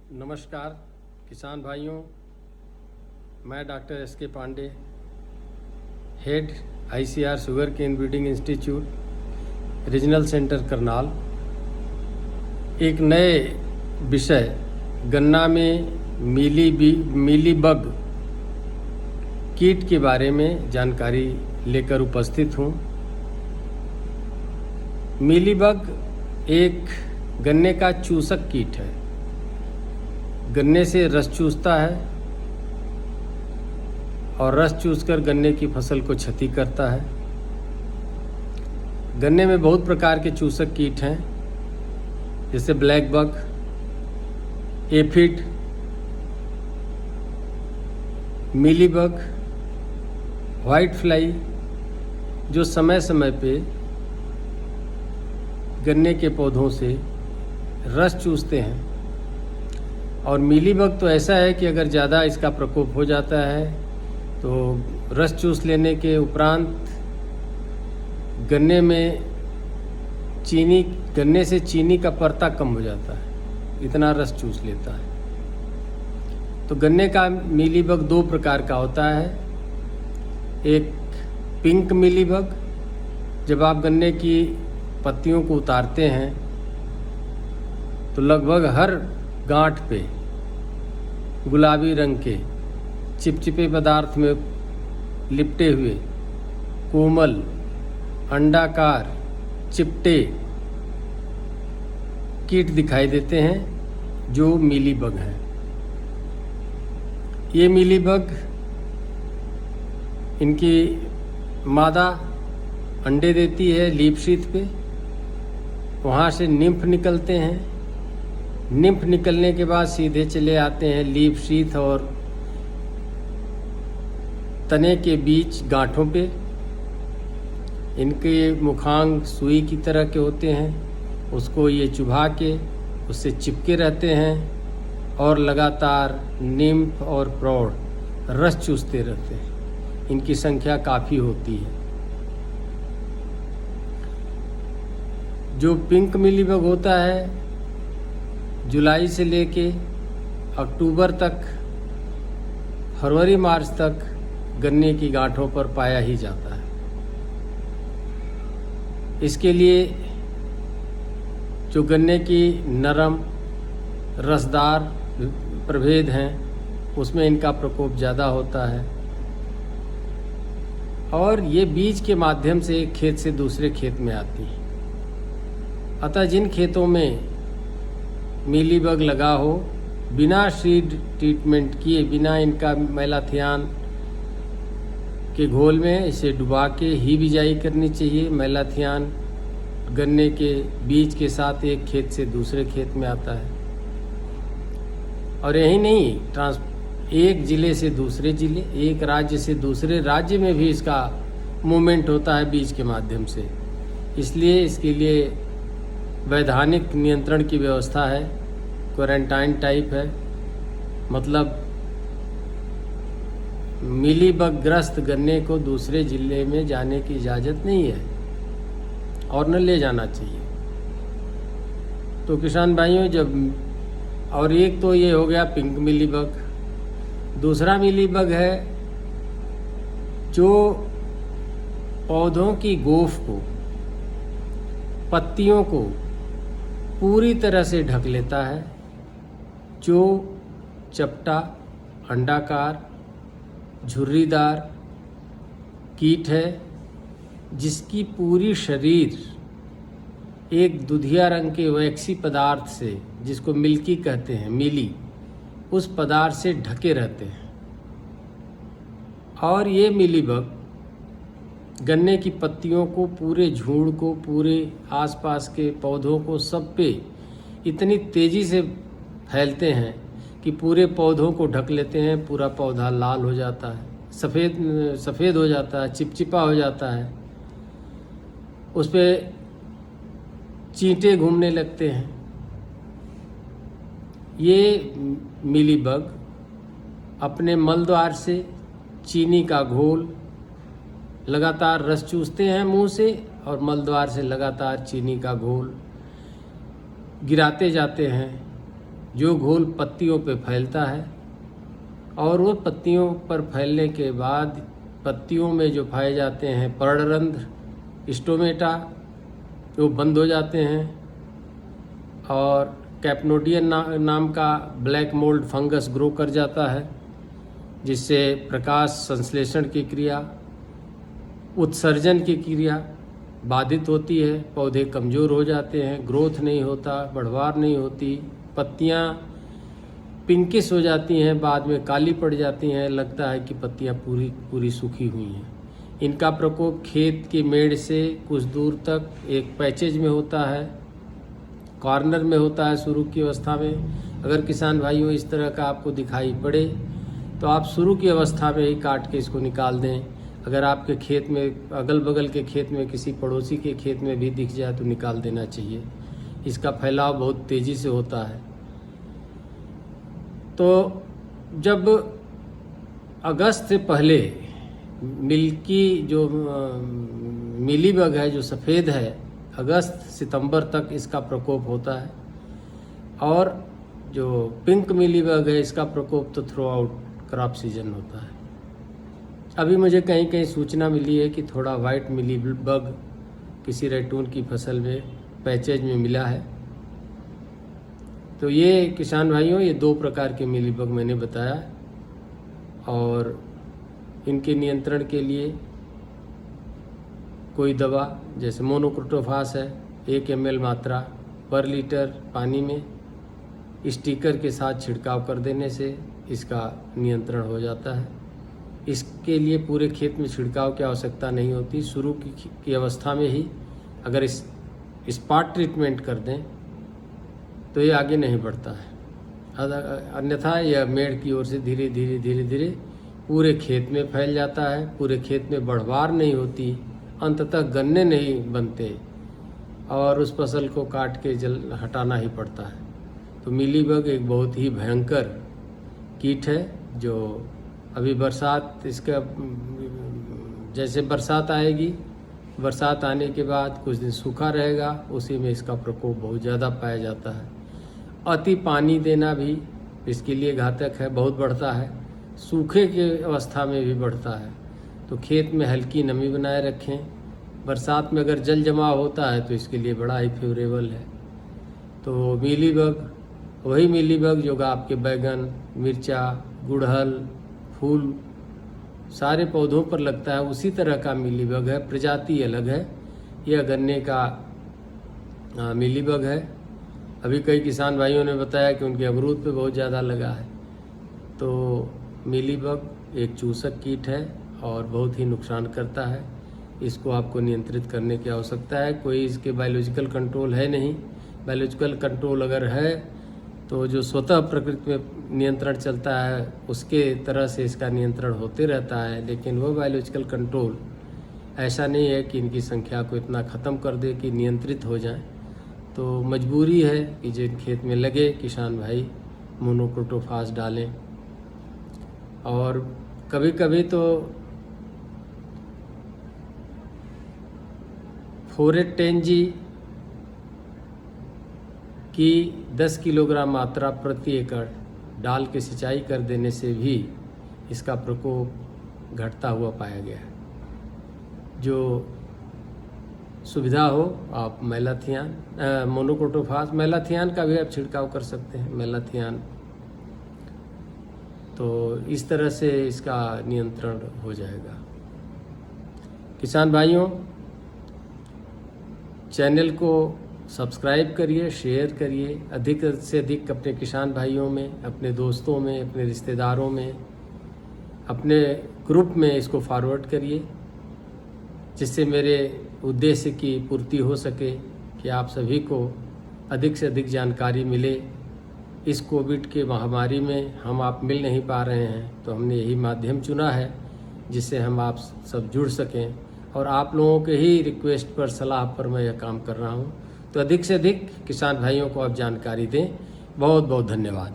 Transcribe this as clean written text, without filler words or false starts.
नमस्कार किसान भाइयों, मैं doctor S K. Pandey, head ICR sugar cane breeding institute regional centre Karnal, एक नए विषय गन्ना में मीलीबग कीट के बारे में जानकारी लेकर उपस्थित हूँ। मीलीबग एक गन्ने का चूसक कीट है। गन्ने से रस चूसता है और रस चूसकर गन्ने की फसल को क्षति करता है। गन्ने में बहुत प्रकार के चूसक कीट हैं, जैसे black bug, aphid, mealybug, white fly, जो समय समय पे गन्ने के पौधों से रस चूसते हैं। और मीलीबग तो ऐसा है कि अगर ज़्यादा इसका प्रकोप हो जाता है तो रस चूस लेने के उपरांत गन्ने से चीनी का परता कम हो जाता है, इतना रस चूस लेता है। तो गन्ने का मीलीबग दो प्रकार का होता है। एक पिंक मीलीबग, जब आप गन्ने की पत्तियों को उतारते हैं तो लगभग हर गांठ पे गुलाबी रंग के चिपचिपे पदार्थ में लिपटे हुए कोमल अंडाकार चिपटे कीट दिखाई देते हैं, जो मीलीबग हैं। ये मीलीबग, इनकी मादा अंडे देती है लीफ शीथ पे, वहाँ से निम्फ निकलते हैं। निम्फ निकलने के बाद सीधे चले आते हैं लीफ शीथ और तने के बीच गांठों पे। इनके मुखांग सुई की तरह के होते हैं, उसको ये चुभा के उससे चिपके रहते हैं और लगातार निम्फ और प्रौढ़ रस चूसते रहते हैं। इनकी संख्या काफ़ी होती है। जो पिंक मीलीबग होता है, जुलाई से लेके अक्टूबर तक, फरवरी मार्च तक गन्ने की गांठों पर पाया ही जाता है। इसके लिए जो गन्ने की नरम रसदार प्रभेद हैं, उसमें इनका प्रकोप ज़्यादा होता है और ये बीज के माध्यम से एक खेत से दूसरे खेत में आती है। अतः जिन खेतों में मीलीबग लगा हो, बिना सीड ट्रीटमेंट किए, बिना इनका मेलाथियान के घोल में इसे डुबा के ही बिजाई करनी चाहिए। मेलाथियान गन्ने के बीज के साथ एक खेत से दूसरे खेत में आता है। और यही नहीं, एक ज़िले से दूसरे ज़िले, एक राज्य से दूसरे राज्य में भी इसका मूवमेंट होता है बीज के माध्यम से। इसलिए इसके लिए वैधानिक नियंत्रण की व्यवस्था है, क्वारंटाइन टाइप है। मतलब मीलीबग ग्रस्त गन्ने को दूसरे ज़िले में जाने की इजाज़त नहीं है और न ले जाना चाहिए। तो किसान भाइयों, और एक तो ये हो गया पिंक मीलीबग। दूसरा मीलीबग है जो पौधों की गोफ को, पत्तियों को पूरी तरह से ढक लेता है, जो चपटा अंडाकार झुर्रीदार कीट है, जिसकी पूरी शरीर एक दुधिया रंग के वैक्सी पदार्थ से, जिसको मिल्की कहते हैं, मीली, उस पदार्थ से ढके रहते हैं। और ये मीलीबग गन्ने की पत्तियों को, पूरे झुंड को, पूरे आसपास के पौधों को, सब पे इतनी तेज़ी से फैलते हैं कि पूरे पौधों को ढक लेते हैं। पूरा पौधा लाल हो जाता है, सफ़ेद हो जाता है, चिपचिपा हो जाता है, उस पर चींटे घूमने लगते हैं। ये मीलीबग अपने मलद्वार से चीनी का घोल लगातार रस चूसते हैं मुंह से, और मलद्वार से लगातार चीनी का घोल गिराते जाते हैं, जो घोल पत्तियों पे फैलता है और वो पत्तियों पर फैलने के बाद पत्तियों में जो पाए जाते हैं पर्णरंध्र, स्टोमेटा, वो बंद हो जाते हैं और कैप्नोडियन नाम का ब्लैक मोल्ड फंगस ग्रो कर जाता है, जिससे प्रकाश संश्लेषण की क्रिया, उत्सर्जन की क्रिया बाधित होती है। पौधे कमज़ोर हो जाते हैं, ग्रोथ नहीं होता, बढ़वार नहीं होती, पत्तियां पिंकिश हो जाती हैं, बाद में काली पड़ जाती हैं, लगता है कि पत्तियां पूरी सूखी हुई हैं। इनका प्रकोप खेत की मेड़ से कुछ दूर तक एक पैचेज में होता है, कॉर्नर में होता है शुरू की अवस्था में। अगर किसान भाइयों इस तरह का आपको दिखाई पड़े तो आप शुरू की अवस्था में ही काट के इसको निकाल दें। अगर आपके खेत में, अगल बगल के खेत में, किसी पड़ोसी के खेत में भी दिख जाए तो निकाल देना चाहिए। इसका फैलाव बहुत तेज़ी से होता है। तो जब अगस्त से पहले मीलीबग है जो सफ़ेद है, अगस्त सितंबर तक इसका प्रकोप होता है। और जो पिंक मीलीबग है इसका प्रकोप तो थ्रू आउट क्रॉप सीजन होता है। अभी मुझे कहीं कहीं सूचना मिली है कि थोड़ा वाइट मीलीबग किसी रैटून की फसल में पैचेज में मिला है। तो ये किसान भाइयों, ये 2 प्रकार के मीलीबग मैंने बताया और इनके नियंत्रण के लिए कोई दवा जैसे मोनोक्रोटोफास है 1 ml मात्रा पर लीटर पानी में स्टिकर के साथ छिड़काव कर देने से इसका नियंत्रण हो जाता है। इसके लिए पूरे खेत में छिड़काव की आवश्यकता नहीं होती। शुरू की अवस्था में ही अगर इस स्पॉट ट्रीटमेंट कर दें तो ये आगे नहीं बढ़ता है, अन्यथा यह मेड़ की ओर से धीरे धीरे पूरे खेत में फैल जाता है। पूरे खेत में बढ़वार नहीं होती, अंततः गन्ने नहीं बनते और उस फसल को काट के हटाना ही पड़ता है। तो मीलीबग एक बहुत ही भयंकर कीट है जो अभी बरसात, इसका जैसे बरसात आएगी, बरसात आने के बाद कुछ दिन सूखा रहेगा, उसी में इसका प्रकोप बहुत ज़्यादा पाया जाता है। अति पानी देना भी इसके लिए घातक है, बहुत बढ़ता है। सूखे की अवस्था में भी बढ़ता है। तो खेत में हल्की नमी बनाए रखें। बरसात में अगर जल जमाव होता है तो इसके लिए बड़ा ही फेवरेबल है। तो मीलीबग वही मीलीबग जो आपके बैगन, मिर्चा, गुड़हल, फूल सारे पौधों पर लगता है, उसी तरह का मीलीबग है, प्रजाति अलग है। यह गन्ने का मीलीबग है। अभी कई किसान भाइयों ने बताया कि उनके अमरूद पे बहुत ज़्यादा लगा है। तो मीलीबग एक चूसक कीट है और बहुत ही नुकसान करता है। इसको आपको नियंत्रित करने की आवश्यकता है। कोई इसके बायोलॉजिकल कंट्रोल है नहीं। बायोलॉजिकल कंट्रोल अगर है तो जो स्वतः प्रकृति में नियंत्रण चलता है उसके तरह से इसका नियंत्रण होते रहता है, लेकिन वो बायोलॉजिकल कंट्रोल ऐसा नहीं है कि इनकी संख्या को इतना ख़त्म कर दे कि नियंत्रित हो जाए। तो मजबूरी है कि जिन खेत में लगे किसान भाई मोनोक्रोटोफास डालें। और कभी कभी तो फोरेटेंजी की 10 किलोग्राम मात्रा प्रति एकड़ डाल के सिंचाई कर देने से भी इसका प्रकोप घटता हुआ पाया गया है। जो सुविधा हो आप मैलाथियान, मोनोक्रोटोफास, मैलाथियान का भी आप छिड़काव कर सकते हैं, मैलाथियान। तो इस तरह से इसका नियंत्रण हो जाएगा। किसान भाइयों, चैनल को सब्सक्राइब करिए, शेयर करिए, अधिक से अधिक अपने किसान भाइयों में, अपने दोस्तों में, अपने रिश्तेदारों में, अपने ग्रुप में इसको फॉरवर्ड करिए, जिससे मेरे उद्देश्य की पूर्ति हो सके कि आप सभी को अधिक से अधिक जानकारी मिले। इस कोविड के महामारी में हम आप मिल नहीं पा रहे हैं, तो हमने यही माध्यम चुना है जिससे हम आप सब जुड़ सकें। और आप लोगों के ही रिक्वेस्ट पर, सलाह पर मैं यह काम कर रहा हूं। तो अधिक से अधिक किसान भाइयों को आप जानकारी दें। बहुत बहुत धन्यवाद।